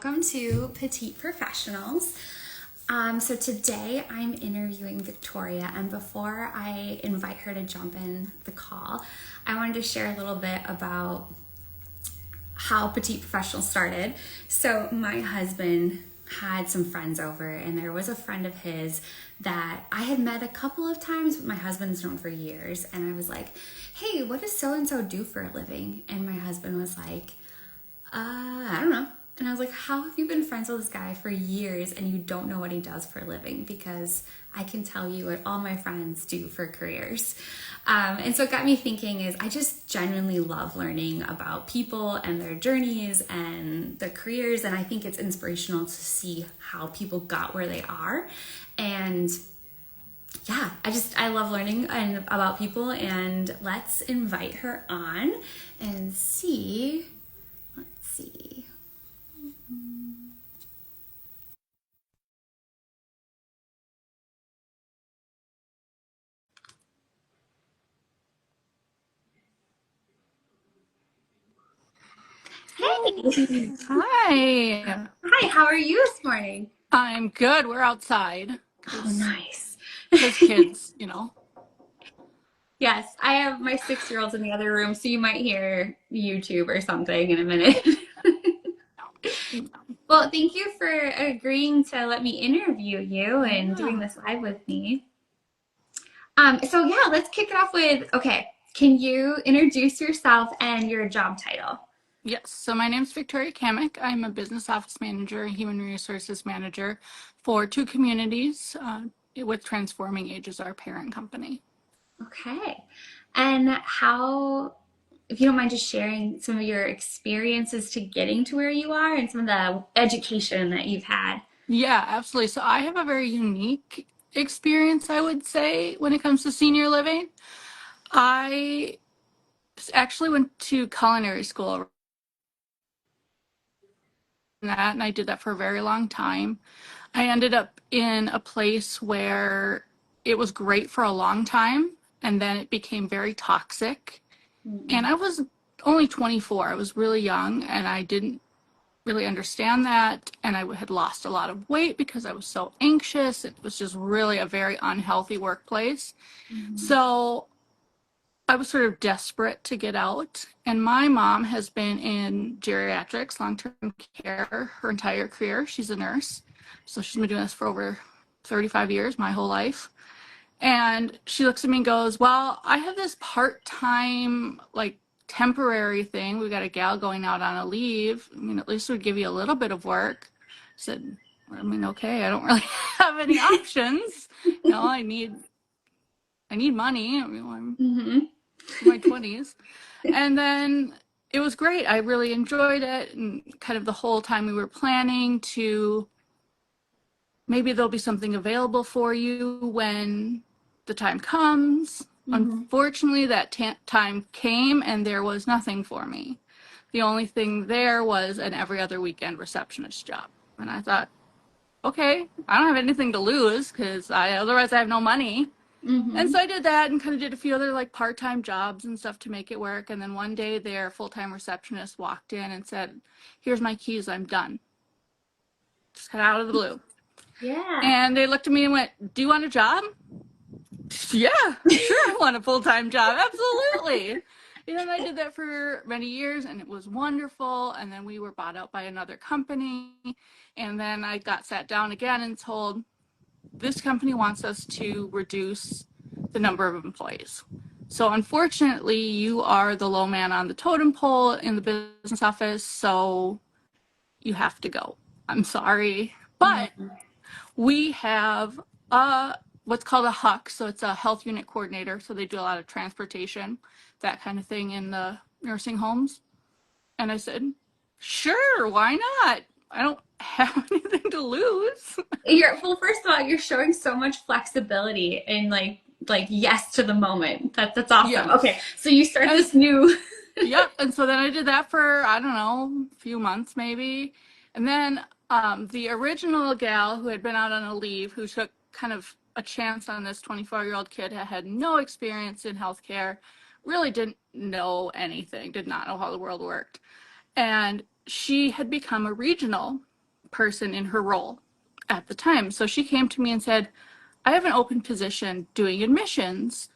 welcome to Petite Professionals. So today I'm interviewing Victoria, and before I invite her to jump in the call, I wanted to share a little bit about how Petite Professionals started. So my husband had some friends over, and there was a friend of his that I had met a couple of times, but my husband's known for years, and I was like, hey, what does so-and-so do for a living? And my husband was like, I don't know. And I was like, how have you been friends with this guy for years and you don't know what he does for a living? Because I can tell you what all my friends do for careers. And so it got me thinking is I just genuinely love learning about people and their journeys and their careers. And I think it's inspirational to see how people got where they are. And yeah, I love learning about people. And let's invite her on and see. Let's see. Hey. Hi, Hi, how are you this morning? I'm good. We're outside Oh, because nice. kids. Yes, I have my 6-year-olds in the other room, so you might hear YouTube or something in a minute. Well, thank you for agreeing to let me interview you and doing Yeah. this live with me. So yeah, let's kick it off with, okay, can you introduce yourself and your job title? Yes. So my name's Victoria Kamek. I'm a business office manager and human resources manager for two communities with Transforming Age as our parent company. Okay. And how, if you don't mind just sharing some of your experiences to getting to where you are and some of the education that you've had. Yeah, absolutely. So I have a very unique experience, I would say, when it comes to senior living. I actually went to culinary school and I did that for a very long time. I ended up in a place where it was great for a long time, and then it became very toxic. And Mm. I was only 24. I was really young, and I didn't really understand that. And I had lost a lot of weight because I was so anxious. It was just really a very unhealthy workplace. Mhm. So I was sort of desperate to get out. And my mom has been in geriatrics, long term care, her entire career. She's a nurse. So she's been doing this for over 35 years, my whole life. And she looks at me and goes, well, I have this part time, like temporary thing. We got a gal going out on a leave. I mean, at least it would give you a little bit of work. I said, I mean, okay, I don't really have any options. I need money. I mean, I'm Mhm. in my 20s. And then it was great. I really enjoyed it. And kind of the whole time we were planning to maybe there'll be something available for you when the time comes. Mhm. Unfortunately, that time came and there was nothing for me. The only thing there was an every other weekend receptionist job. And I thought, okay, I don't have anything to lose because otherwise I have no money. And Mhm. so I did that and kind of did a few other like part-time jobs and stuff to make it work. And then one day their full-time receptionist walked in and said, here's my keys, I'm done. Just cut out of the blue. Yeah. And they looked at me and went, do you want a job? Yeah, sure, I want a full-time job. Absolutely. And I did that for many years and it was wonderful. And then we were bought out by another company. And then I got sat down again and told, this company wants us to reduce the number of employees. So unfortunately, you are the low man on the totem pole in the business office, so you have to go. I'm sorry. But Mhm. we have what's called a HUC, so it's a health unit coordinator. So they do a lot of transportation, that kind of thing in the nursing homes. And I said, sure, why not? I don't have anything to lose. Well, first of all, you're showing so much flexibility and like yes to the moment. That's awesome. Okay, Yes. so you start And this new. yep. And so then I did that for, I don't know, a few months maybe. And then the original gal who had been out on a leave, who took kind of a chance on this 24-year-old kid who had no experience in healthcare, really didn't know anything, did not know how the world worked. And she had become a regional. person in her role at the time. So she came to me and said, I have an open position doing admissions.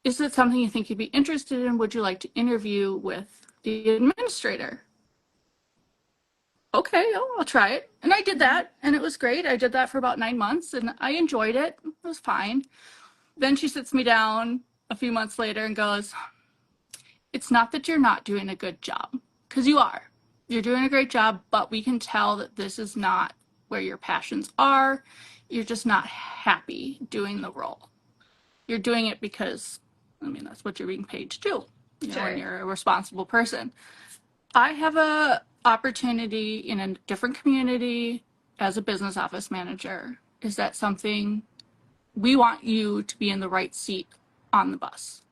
Is it something you think you'd be interested in? Would you like to interview with the administrator? Okay, oh, I'll try it. And I did that, and it was great. I did that for about 9 months, and I enjoyed it. It was fine. Then she sits me down a few months later and goes, it's not that you're not doing a good job, because you are. You're doing a great job, but we can tell that this is not where your passions are. You're just not happy doing the role. You're doing it because, I mean, that's what you're being paid to do, Sure. when you're a responsible person. I have a opportunity in a different community as a business office manager. Is that something we want you to be in the right seat on the bus?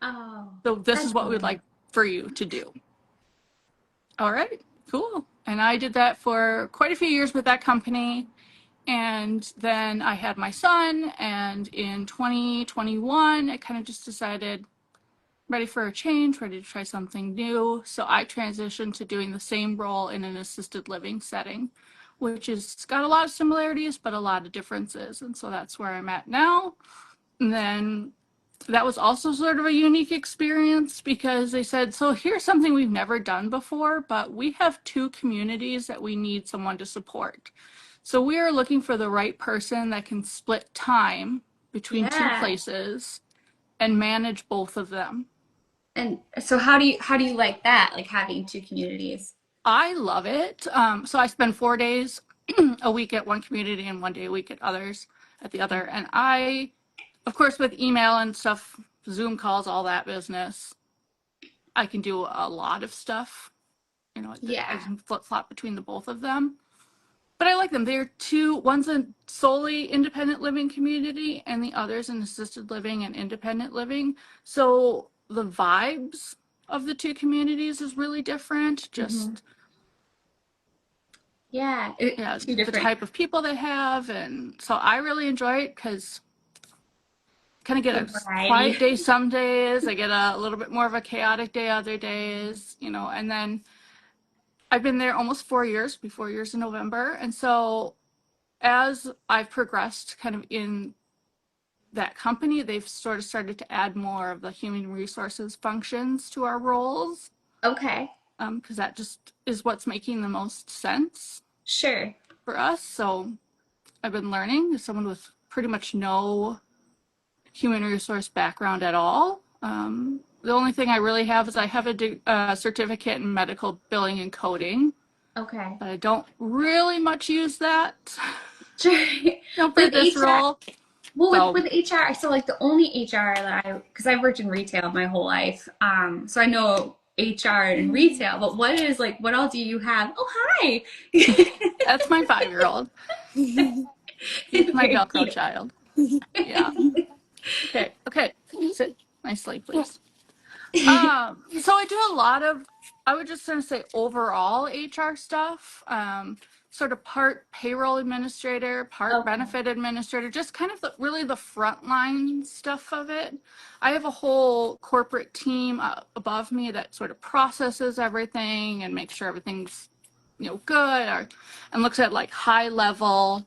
Oh, So this that's is what we'd like for you to do. All right, cool. And I did that for quite a few years with that company. And then I had my son, and in 2021, I kind of just decided, ready for a change, ready to try something new. So I transitioned to doing the same role in an assisted living setting, which has got a lot of similarities, but a lot of differences. And so that's where I'm at now. And then that was also sort of a unique experience because they said, so here's something we've never done before, but we have 2 communities that we need someone to support. So we are looking for the right person that can split time between 2 places and manage both of them. And so how do you like that? Like having 2 communities? I love it. So I spend 4 days a week at one community and 1 day a week at the other. And I, of course, with email and stuff, Zoom calls, all that business, I can do a lot of stuff. I can flip flop between the both of them. But I like them. They're 2, one's a solely independent living community and the other's an assisted living and independent living. So the vibes of the 2 communities is really different. Just the type of people they have. And so I really enjoy it because kind of get a quiet day some days. I get a little bit more of a chaotic day other days, and then I've been there almost 4 years, be 4 years in November. And so as I've progressed kind of in that company, they've sort of started to add more of the human resources functions to our roles. Okay. Because that just is what's making the most sense. Sure. For us. So I've been learning as someone with pretty much no human resource background at all. The only thing I really have is I have a certificate in medical billing and coding. Okay. But I don't really much use that. Sure. For this role. Well, with HR, so like the only HR that because I've worked in retail my whole life, so I know HR and retail, but what all do you have? Oh, hi. That's my 5-year-old. He's my Velcro child. Yeah. Okay. Sit nicely, please. So I do a lot of, I would just sort of say overall HR stuff, sort of part payroll administrator, part benefit administrator, just kind of really the frontline stuff of it. I have a whole corporate team above me that sort of processes everything and makes sure everything's, good, and looks at like high level,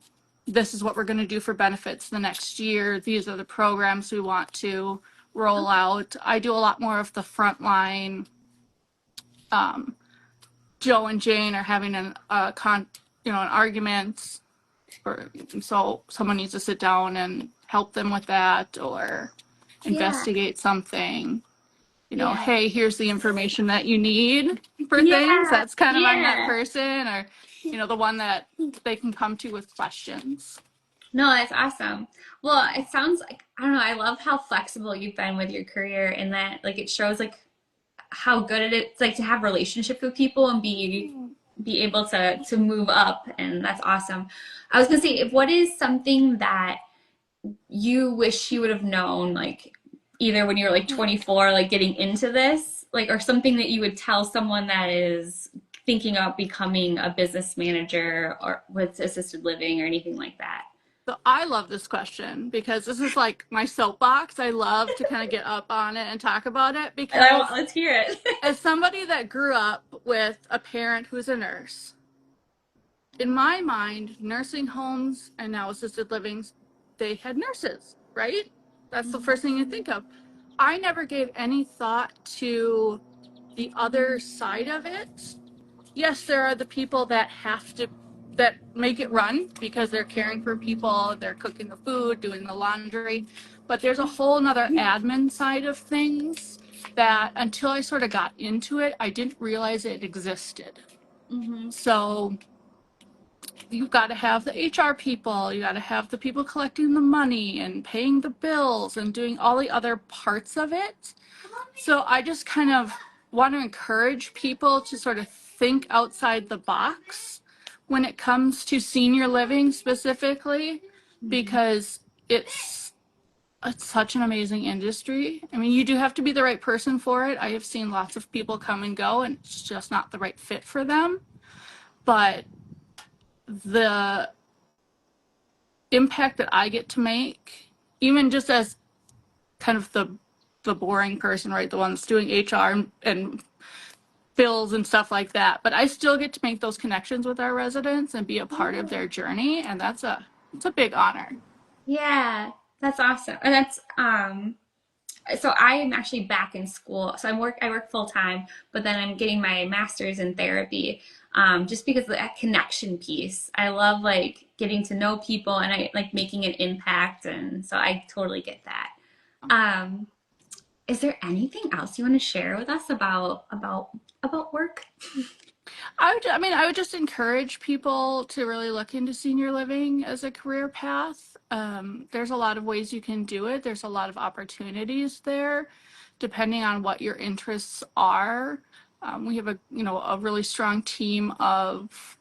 this is what we're going to do for benefits the next year. These are the programs we want to roll out. I do a lot more of the frontline. Joe and Jane are having an argument, or so someone needs to sit down and help them with that or investigate something. Hey, here's the information that you need for things. That's kind of I'm that person, or the one that they can come to with questions. No, that's awesome. Well, it sounds like, I don't know, I love how flexible you've been with your career, and that like it shows like how good it is like to have relationships with people and be able to move up, and that's awesome. I was gonna say, what is something that you wish you would have known, like either when you were like 24, like getting into this, like, or something that you would tell someone that is thinking of becoming a business manager or with assisted living or anything like that? So I love this question because this is like my soapbox. I love to kind of get up on it and talk about it because let's hear it. As somebody that grew up with a parent who's a nurse in my mind, nursing homes and now assisted livings, they had nurses, right? That's the first thing you think of. I never gave any thought to the other side of it. Yes, there are the people that make it run because they're caring for people, they're cooking the food, doing the laundry, but there's a whole nother admin side of things that until I sort of got into it, I didn't realize it existed. Mm-hmm. So you've got to have the HR people, you got to have the people collecting the money and paying the bills and doing all the other parts of it. So I just kind of want to encourage people to sort of think outside the box when it comes to senior living specifically, because it's such an amazing industry. I mean, you do have to be the right person for it. I have seen lots of people come and go and it's just not the right fit for them. But the impact that I get to make, even just as kind of the boring person, right? The one that's doing HR and bills and stuff like that. But I still get to make those connections with our residents and be a part of their journey. And it's a big honor. Yeah, that's awesome. And that's so I am actually back in school. So I work full time, but then I'm getting my master's in therapy. Just because of that connection piece. I love like getting to know people and I like making an impact, and so I totally get that. Um, is there anything else you want to share with us about work? I would just encourage people to really look into senior living as a career path. There's a lot of ways you can do it. There's a lot of opportunities there, depending on what your interests are. We have a really strong team of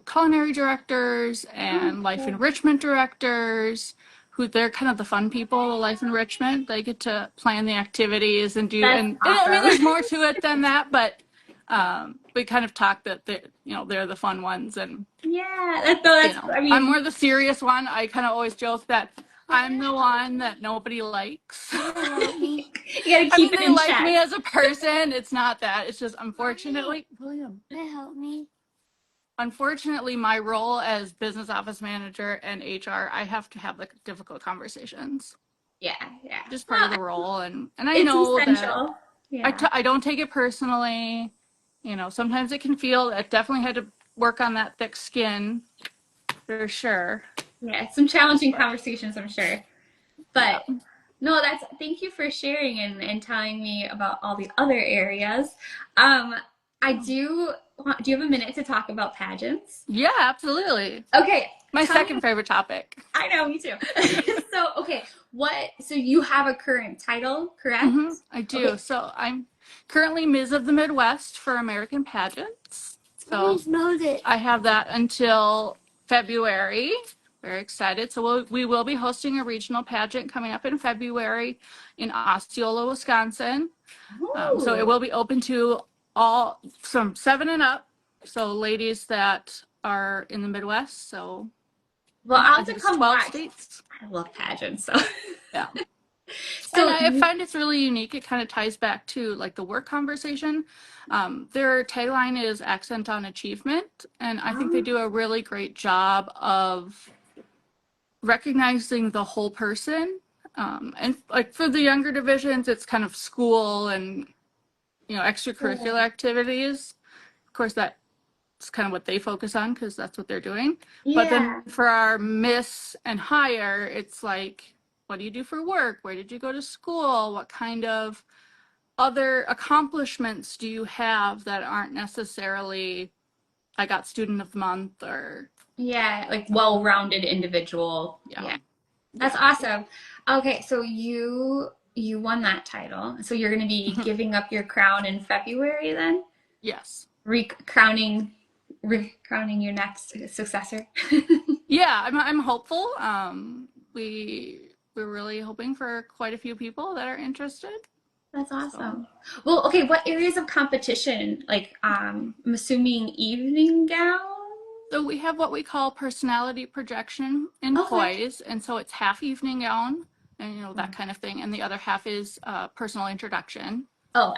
culinary directors and life enrichment directors who they're kind of the fun people, the life enrichment. They get to plan the activities and do, That's and I mean, there's awesome. more to it than that, but we kind of talk that they're the fun ones, and Yeah, that's I I'm mean, more the serious one. I kind of always joke that I'm the one that nobody likes. you gotta I keep mean, it they in like check. me as a person. It's not that. It's just unfortunately, William. Help me. Unfortunately, my role as business office manager and HR, I have to have like difficult conversations. Yeah, yeah. Just part of Well, the role, and I it's know that essential. Yeah. I don't take it personally. Sometimes it can feel. I definitely had to work on that thick skin for sure. Yeah, some challenging But conversations, I'm sure. yeah. But no, that's thank you for sharing and telling me about all the other areas. Um, I do you have a minute to talk about pageants? Yeah, absolutely. Okay, My tell me. second favorite topic. I know, me too. So, okay, so you have a current title, correct? I do. Okay. So I'm currently Ms. of the Midwest for American Pageants. So Smells it. I have that until February. Very excited. So we will be hosting a regional pageant coming up in February in Osceola, Wisconsin. So it Ooh. will be open to all from 7 and up. So ladies that are in the Midwest. So Well, yeah, I'll I have to think it's come 12 watch. states. I love pageants, so. Yeah. And So, I find it's really unique. It kind of ties back to like the work conversation. Their tagline is accent on achievement. And I think they do a really great job of recognizing the whole person. And like for the younger divisions, it's kind of school and, extracurricular activities. Of course, that's kind of what they focus on because that's what they're doing. But then yeah, for our miss and higher, it's like, what do you do for work? Where did you go to school? What kind of other accomplishments do you have that aren't necessarily, I got student of the month or, yeah, like well-rounded individual. yeah. Yeah, that's Yeah. awesome. Okay, so you won that title. So you're going to be giving up your crown in February then? Yes. Recrowning your next successor. Yeah, I'm hopeful. We're really hoping for quite a few people that are interested. That's So, awesome. Well, okay, what areas of competition? Like, I'm assuming evening gown? so we have what we call personality projection in Okay. poise, and so it's half evening gown and that kind of thing, and the other half is personal introduction. Oh,